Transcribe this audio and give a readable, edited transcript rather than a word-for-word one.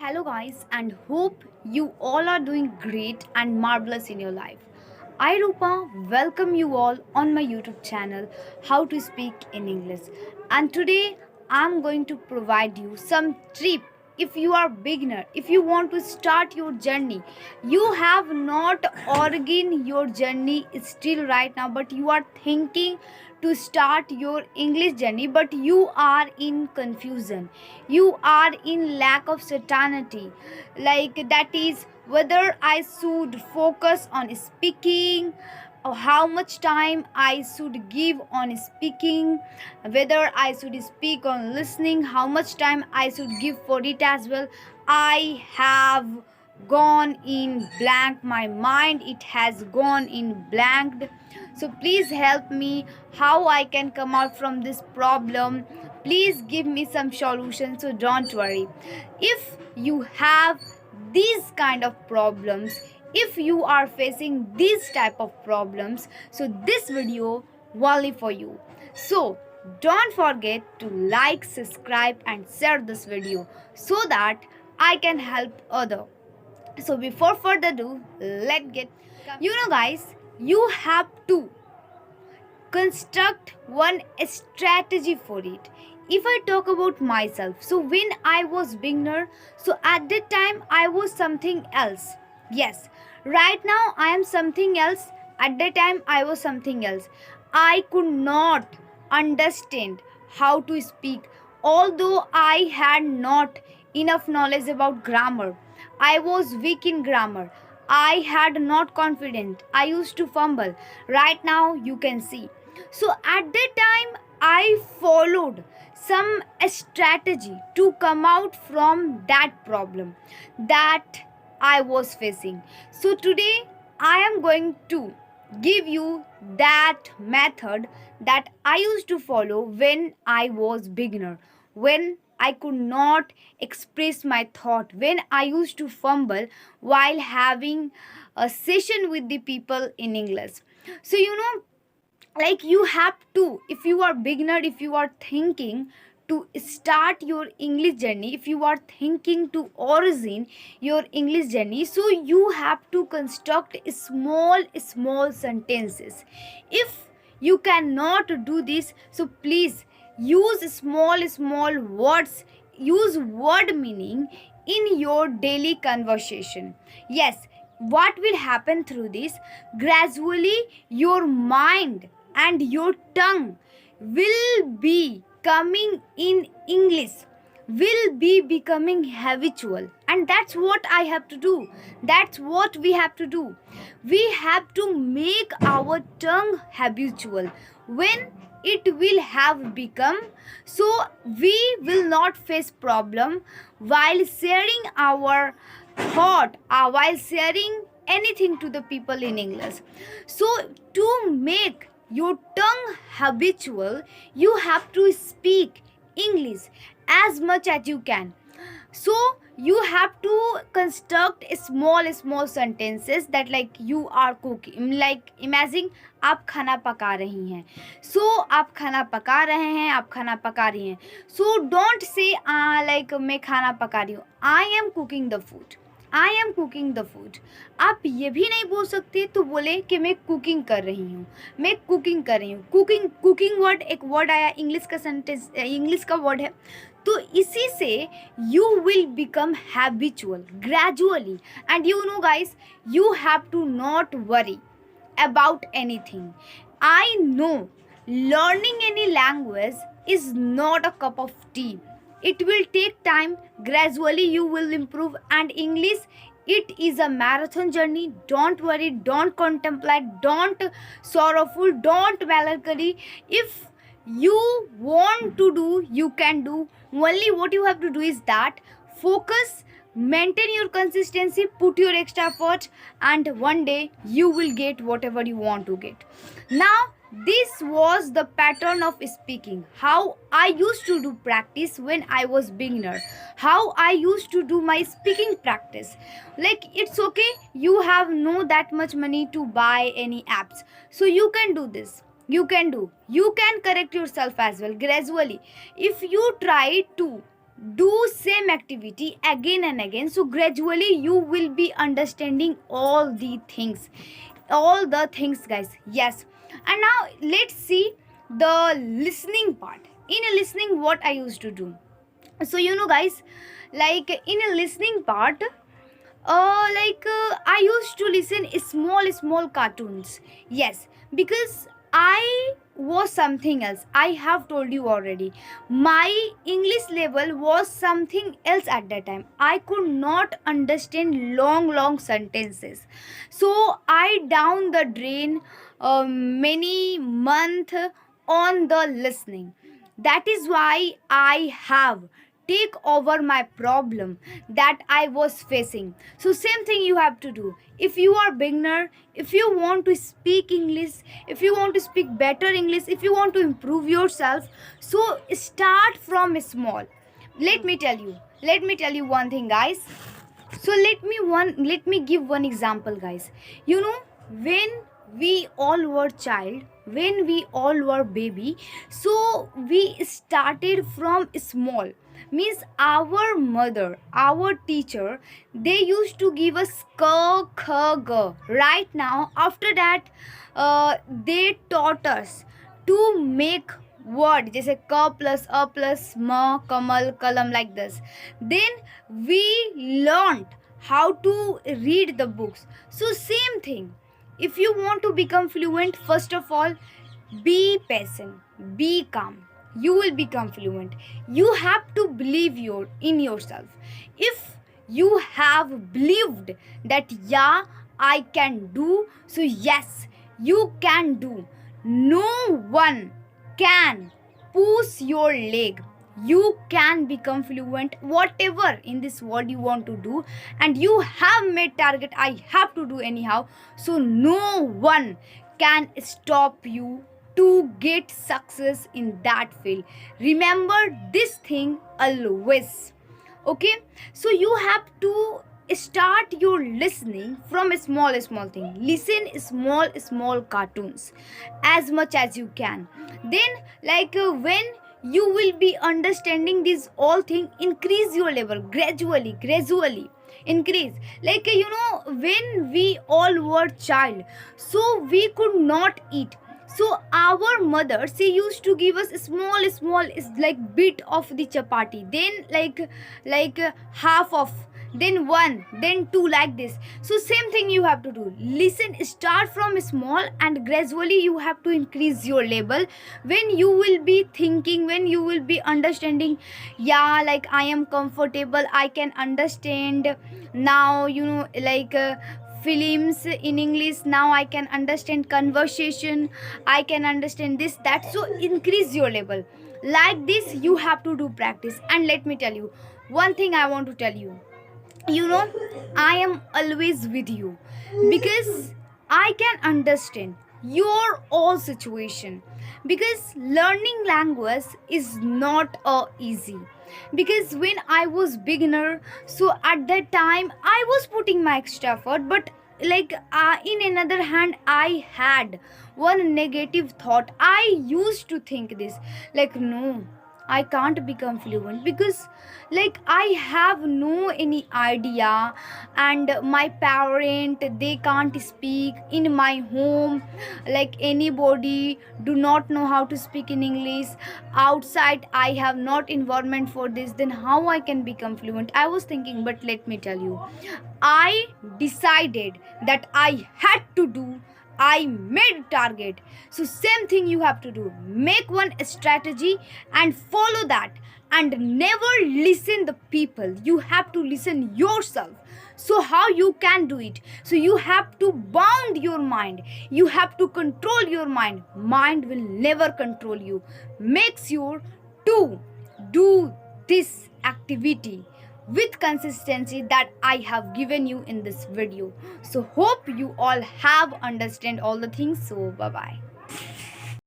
Hello, guys, and hope you all are doing great and marvelous in your life. I, Rupa, welcome you all on my YouTube channel, How to Speak in English. And today I'm going to provide you some tip. If you are beginner, if you want to start your journey, you have not organ your journey still right now, but you are thinking to start your English journey, but you are in confusion, you are in lack of certainty, like that is whether I should focus on speaking or how much time I should give on speaking, whether I should speak on listening, how much time I should give for it as well. I have gone in blank, my mind it has gone in blanked. So please help me how I can come out from this problem. Please give me some solution, so don't worry. If you have these kind of problems, if you are facing these type of problems, so this video only for you. So don't forget to like, subscribe and share this video so that I can help other. So before further ado, let's get, guys, you have to construct one strategy for it. If I talk about myself, so when I was beginner, so at that time I was something else. Yes, right now I am something else. At that time I was something else. I could not understand how to speak, although I had not enough knowledge about grammar. I was weak in grammar. I had not confidence. I used to fumble. Right now you can see. So at that time I followed some strategy to come out from that problem that I was facing. So today I am going to give you that method that I used to follow when I was beginner, when I could not express my thought, when I used to fumble while having a session with the people in English. So like you have to, if you are beginner, if you are thinking to start your English journey, if you are thinking to origin your English journey, so you have to construct small sentences. If you cannot do this, so please use small words, use word meaning in your daily conversation. Yes, what will happen through this? Gradually your mind and your tongue will be coming in English, will be becoming habitual, and that's what I have to do. That's what we have to do. We have to make our tongue habitual. When it will have become, so we will not face problem while sharing our thought, while sharing anything to the people in English. So to make your tongue habitual, you have to speak English as much as you can. So you have to construct small sentences that like you are cooking, like imagine आप खाना पका रही हैं. So आप खाना पका रहे हैं, आप खाना पका रही हैं. So don't say like मैं खाना पका रही हूँ. I am cooking the food. I am cooking the food. आप ये भी नहीं बोल सकते तो बोले कि मैं कुकिंग कर रही हूँ, मैं कुकिंग कर रही हूँ. कुकिंग वर्ड एक वर्ड आया, इंग्लिश का सेंटेंस, इंग्लिश का वर्ड है. तो इसी से you will become habitual gradually. And you know guys, you have to not worry about anything. I know learning any language is not a cup of tea. It will take time. Gradually you will improve. And English, it is a marathon journey. Don't worry, don't contemplate, don't sorrowful, don't melancholy. If you want to do, you can do. Only what you have to do is that focus, maintain your consistency, put your extra effort, and one day you will get whatever you want to get. Now this was the pattern of speaking, how I used to do practice when I was beginner, how I used to do my speaking practice. Like it's okay, you have no that much money to buy any apps, so you can do this. You can correct yourself as well gradually. If you try to do same activity again and again, so gradually you will be understanding all the things, guys. Yes. And now let's see the listening part. In a listening, what I used to do, so guys, like in a listening part, I used to listen small cartoons. Yes, because I was something else. I have told you already. My English level was something else at that time. I could not understand long sentences. So I down the drain many month on the listening. That is why I have take over my problem that I was facing. So same thing you have to do. If you are beginner, if you want to speak English, if you want to speak better English, if you want to improve yourself, so start from small. Let me tell you one thing, guys. So let me give one example, guys. When we all were child, when we all were baby, so we started from small. Means our mother, our teacher, they used to give us k, kh, g. Right now, after that, they taught us to make word, जैसे क plus a plus म, kamal, kalam, like this. Then we learned how to read the books. So same thing. If you want to become fluent, first of all, be patient, be calm. You will become fluent. You have to believe in yourself. If you have believed that yeah, I can do, so yes, you can do. No one can push your leg. You can become fluent whatever in this world you want to do, and you have made target, I have to do anyhow. So no one can stop you to get success in that field. Remember this thing always. Okay, so you have to start your listening from a small thing. Listen small cartoons as much as you can. Then when you will be understanding these all thing, increase your level gradually increase. When we all were child, so we could not eat. So our mother, she used to give us small is like bit of the chapati, then half of, then one, then two, like this. So same thing you have to do. Listen, start from small and gradually you have to increase your level. When you will be thinking, when you will be understanding, yeah, like I am comfortable, I can understand now, films in English, now I can understand conversation, I can understand this, that. So increase your level. Like this you have to do practice. And let me tell you one thing, I want to tell you, I am always with you, because I can understand your all situation. Because learning language is not easy. Because when I was beginner, so at that time I was putting my extra effort, but in another hand I had one negative thought. I used to think this, no, I can't become fluent, because I have no any idea, and my parent, they can't speak in my home. Anybody do not know how to speak in English. Outside I have not environment for this, then how I can become fluent, I was thinking. But let me tell you, I decided that I had to do. I made target. So same thing you have to do. Make one strategy and follow that. And never listen the people. You have to listen yourself. So how you can do it? So you have to bound your mind. You have to control your mind. Mind will never control you. Make sure to do this activity with consistency that I have given you in this video. So hope you all have understand all the things. So bye bye.